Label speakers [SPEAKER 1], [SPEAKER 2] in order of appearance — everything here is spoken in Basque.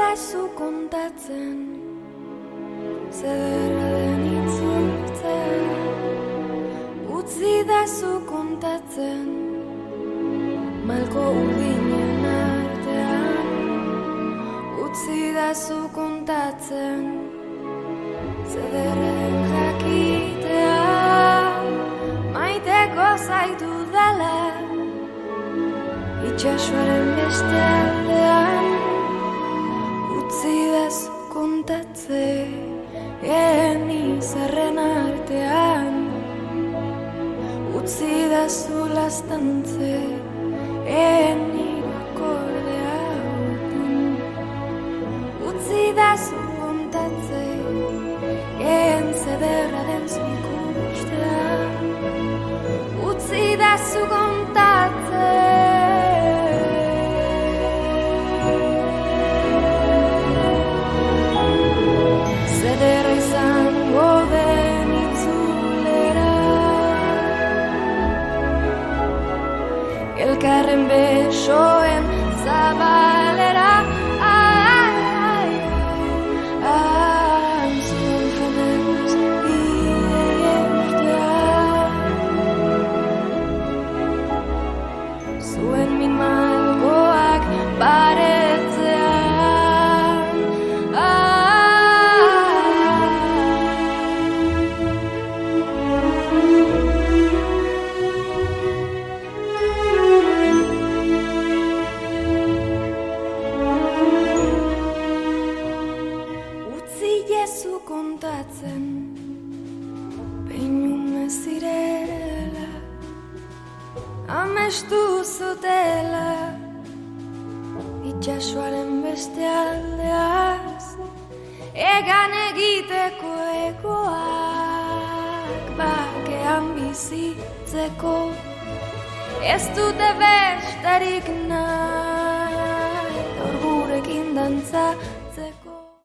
[SPEAKER 1] Utzidazu kontatzen, zederra den itzultzea. Utzidazu kontatzen, malko urdinen artean. Utzidazu kontatzen, zederra den jakitea. Maiteko zaitu dela, itxasoaren beste aldean. Utzidazu kontatzen, izarren artean. Utzidazu lastantzen, akordea urpun. Utzidazu kontatzen, zederra den zuikustea. Utzidazu kontatzen, zederra izango den itzulera. Elkarren besoen zabalera. Zuen jamenuz bide zuen min malgoak baretzean. Utzi Jesu kontatzen, peinume zirela, amestu zutela, itxasoaren beste aldeaz, egan egiteko egoak, bakean bizitzeko, ez dute besterik nahi, gaur gurekin dantza